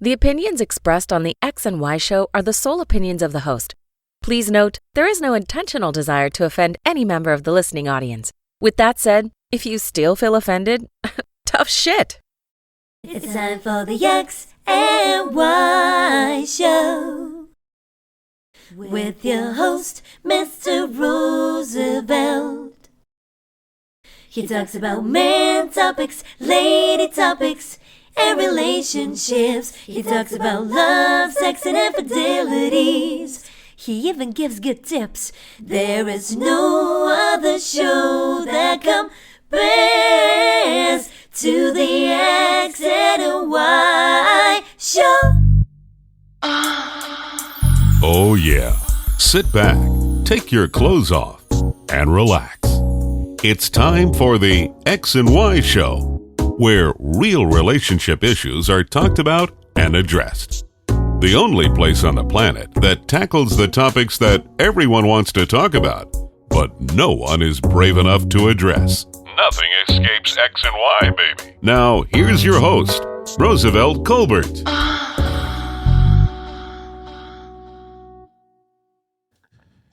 The opinions expressed on the X and Y show are the sole opinions of the host. Please note, there is no intentional desire to offend any member of the listening audience. With that said, if you still feel offended, tough shit. It's time for the X and Y show with your host, Mr. Roosevelt. He talks about man topics, lady topics, and relationships. He talks about love, sex, and infidelities. He even gives good tips. There is no other show that compares to the X and Y show. Oh yeah. Sit back, take your clothes off, and relax. It's time for the X and Y show, where real relationship issues are talked about and addressed. The only place on the planet that tackles the topics that everyone wants to talk about, but no one is brave enough to address. Nothing escapes X and Y, baby. Now, here's your host, Roosevelt Colbert.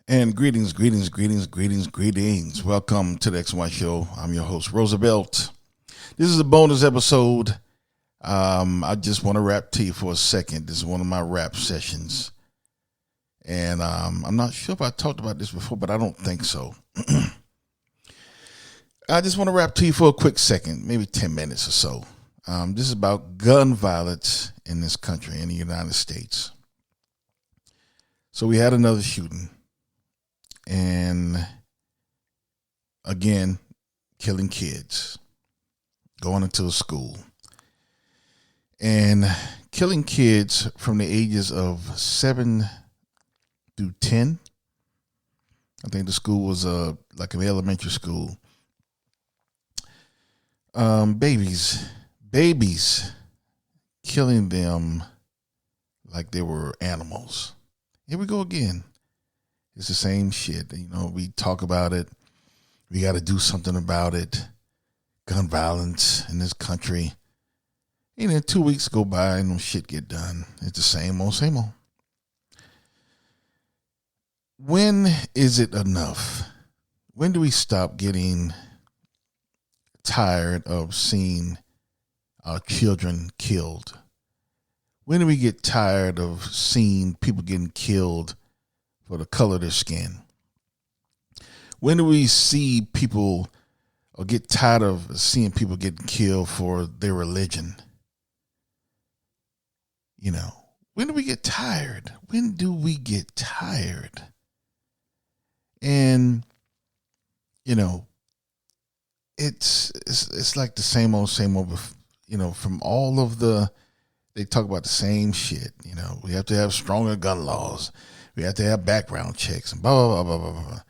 And greetings. Welcome to the X and Y show. I'm your host, Roosevelt. This is a bonus episode. I just want to rap to you for a second. This is one of my rap sessions. And I'm not sure if I talked about this before, but I don't think so. I just want to rap to you for a quick second, maybe 10 minutes or so. This is about gun violence in this country, in the United States. So we had another shooting. And again, killing kids, going into a school and killing kids from the ages of 7 through 10. I think the school was like an elementary school. Babies, killing them like they were animals. Here we go again. It's the same shit. You know, we talk about it. We got to do something about it. Gun violence in this country. And then 2 weeks go by and no shit get done. It's the same old. When is it enough? When do we stop getting tired of seeing our children killed? When do we get tired of seeing people getting killed for the color of their skin? When do we see people or get tired of seeing people getting killed for their religion? You know, when do we get tired? When do we get tired? And, you know, it's like the same old, you know, from all of they talk about the same shit. You know, we have to have stronger gun laws. We have to have background checks and blah, blah, blah, blah, blah, blah.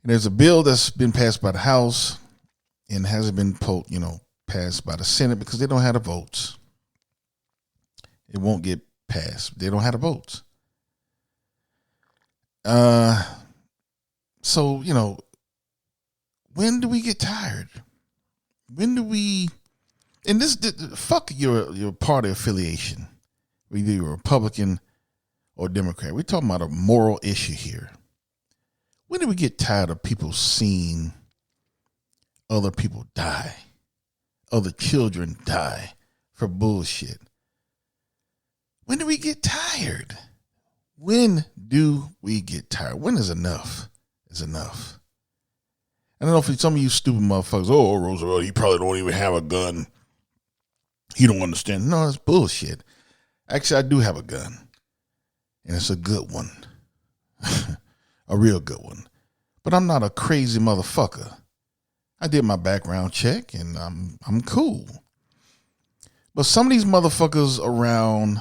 And there's a bill that's been passed by the House and hasn't been, passed by the Senate because they don't have the votes. It won't get passed. They don't have the votes. So, you know, when do we get tired? When do we, and this, fuck your party affiliation, whether you're Republican or Democrat. We're talking about a moral issue here. When do we get tired of people seeing other people die, other children die for bullshit? When do we get tired? When do we get tired? When is enough? Is enough. I don't know if some of you stupid motherfuckers, oh, Roosevelt, he probably don't even have a gun. He don't understand. No, it's bullshit. Actually, I do have a gun. And it's a good one. A real good one. But I'm not a crazy motherfucker. I did my background check and I'm cool. But some of these motherfuckers around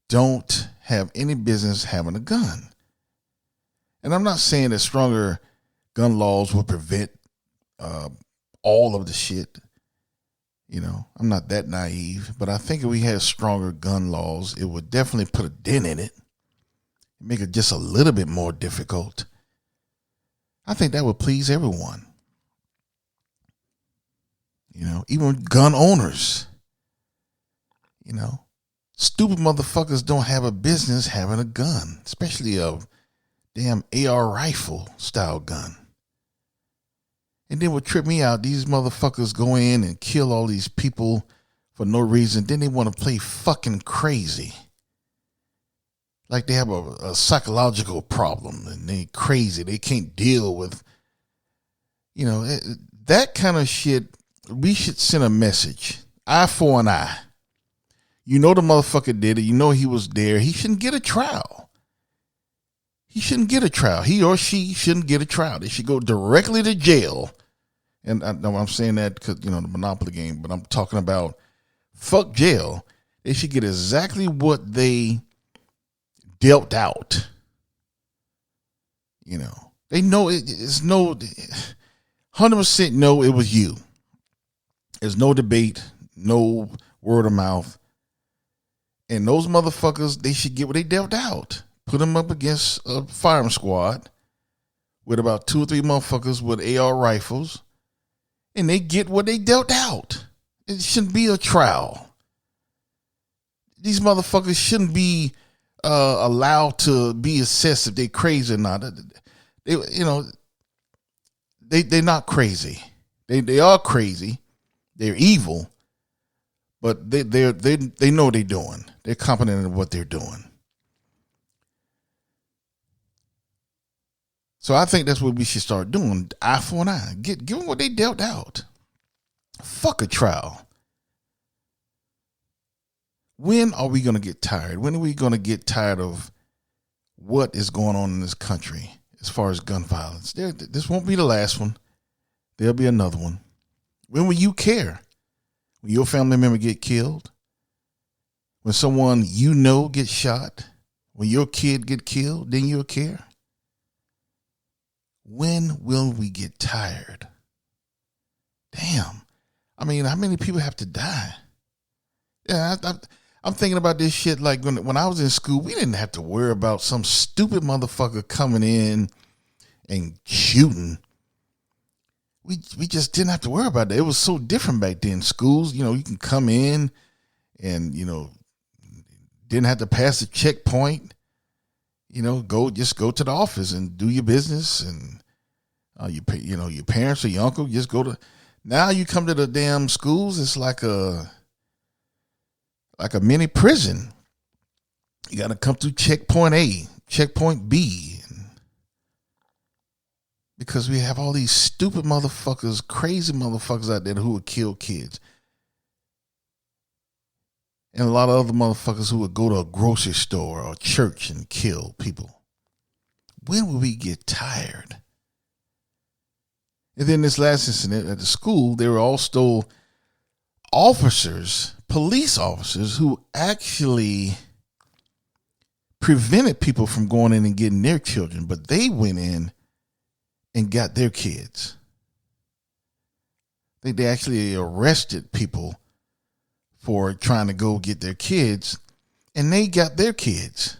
don't have any business having a gun. And I'm not saying that stronger gun laws will prevent all of the shit. You know, I'm not that naive, but I think if we had stronger gun laws, it would definitely put a dent in it. Make it just a little bit more difficult. I think that would please everyone. You know, even gun owners. You know, Stupid motherfuckers don't have a business having a gun, especially a damn AR rifle style gun. And then what tripped me out, these motherfuckers go in and kill all these people for no reason. Then they want to play fucking crazy. Like they have a psychological problem and they crazy. They can't deal with, that kind of shit. We should send a message. Eye for an eye. You know the motherfucker did it. You know he was there. He shouldn't get a trial. He shouldn't get a trial. He or she shouldn't get a trial. They should go directly to jail. And I know I'm saying that because, the Monopoly game, but I'm talking about fuck jail. They should get exactly what they dealt out. They know it's no 100% no, it was you. There's no debate, no word of mouth. And those motherfuckers, they should get what they dealt out. Put them up against a firing squad with about 2 or 3 motherfuckers with AR rifles, and they get what they dealt out. It shouldn't be a trial. These motherfuckers shouldn't be allowed to be assessed if they're crazy or not. They're not crazy. They are crazy. They're evil, but they know what they're doing. They're competent in what they're doing. So I think that's what we should start doing. Eye for an eye. Give them what they dealt out. Fuck a trial. When are we going to get tired? When are we going to get tired of what is going on in this country as far as gun violence? This won't be the last one. There'll be another one. When will you care? When your family member get killed? When someone gets shot? When your kid get killed, then you'll care? When will we get tired? Damn. I mean, how many people have to die? Yeah, I'm thinking about this shit like when I was in school, we didn't have to worry about some stupid motherfucker coming in and shooting. We just didn't have to worry about that. It was so different back then. Schools, you can come in and, didn't have to pass a checkpoint. Go to the office and do your business, and your parents or your uncle just go to. Now you come to the damn schools, it's like a mini prison. You got to come through checkpoint A, checkpoint B, because we have all these stupid motherfuckers, crazy motherfuckers out there who would kill kids. And a lot of other motherfuckers who would go to a grocery store or a church and kill people. When will we get tired? And then this last incident at the school, they were also police officers who actually prevented people from going in and getting their children, but they went in and got their kids. They actually arrested people for trying to go get their kids, and they got their kids.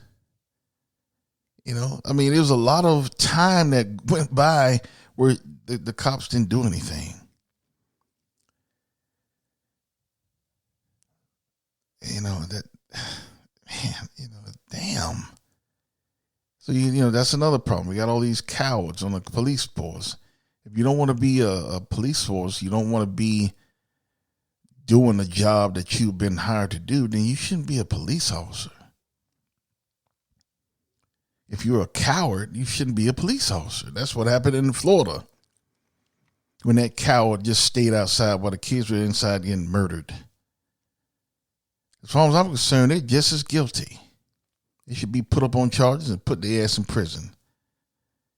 There was a lot of time that went by where the cops didn't do anything. Damn. So, that's another problem. We got all these cowards on the police force. If you don't want to be a police force, you don't want to be doing the job that you've been hired to do, then you shouldn't be a police officer. If you're a coward, you shouldn't be a police officer. That's what happened in Florida when that coward just stayed outside while the kids were inside getting murdered. As far as I'm concerned, they're just as guilty. They should be put up on charges and put their ass in prison.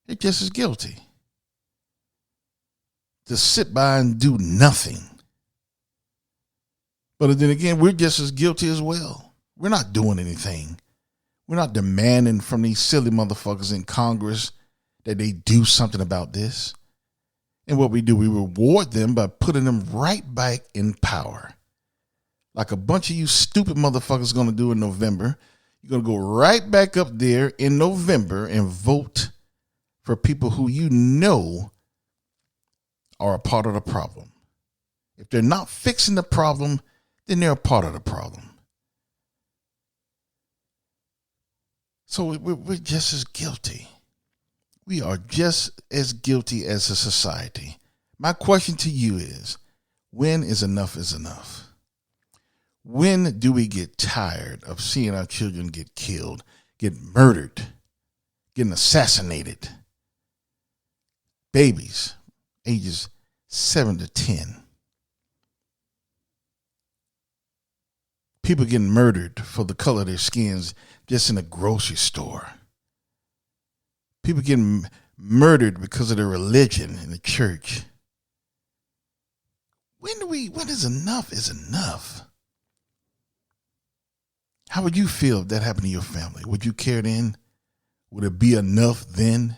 They're just as guilty. To sit by and do nothing. But then again, we're just as guilty as well. We're not doing anything. We're not demanding from these silly motherfuckers in Congress that they do something about this. And what we do, we reward them by putting them right back in power. Like a bunch of you stupid motherfuckers going to do in November. You're going to go right back up there in November and vote for people who are a part of the problem. If they're not fixing the problem, then they're a part of the problem. So we're just as guilty. We are just as guilty as a society. My question to you is, when is enough is enough? When do we get tired of seeing our children get killed, get murdered, getting assassinated? Babies, ages 7 to 10. People getting murdered for the color of their skins just in a grocery store. People getting murdered because of their religion in the church. When is enough is enough? How would you feel if that happened to your family? Would you care then? Would it be enough then?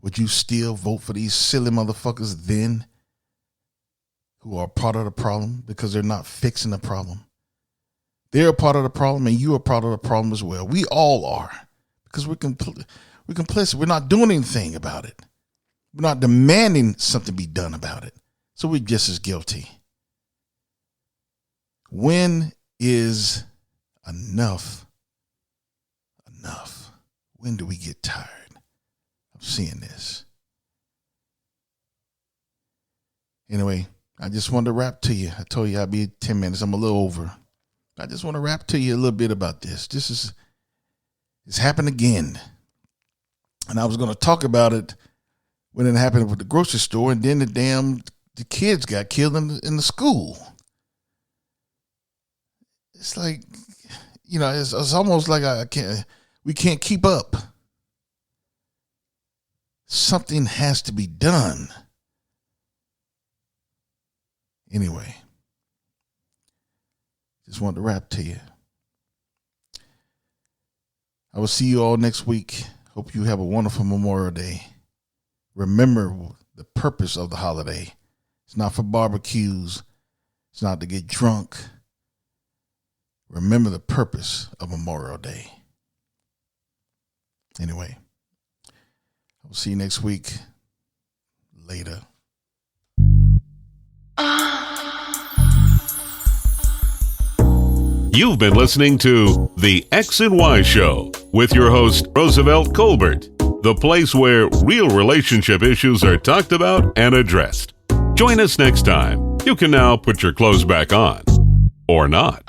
Would you still vote for these silly motherfuckers then, who are part of the problem because they're not fixing the problem? They're a part of the problem, and you are part of the problem as well. We all are, because we're complicit. We're not doing anything about it. We're not demanding something be done about it. So we're just as guilty. When is enough enough? When do we get tired of seeing this? Anyway, I just wanted to rap to you. I told you I'd be 10 minutes. I'm a little over. I just want to rap to you a little bit about this. It's happened again. And I was going to talk about it when it happened with the grocery store, and then the kids got killed in the school. It's like, it's almost like we can't keep up. Something has to be done. Anyway, just wanted to rap to you. I will see you all next week. Hope you have a wonderful Memorial Day. Remember the purpose of the holiday. It's not for barbecues. It's not to get drunk. Remember the purpose of Memorial Day. Anyway, I will see you next week. Later. You've been listening to The X and Y Show with your host, Roosevelt Colbert, the place where real relationship issues are talked about and addressed. Join us next time. You can now put your clothes back on. Or not.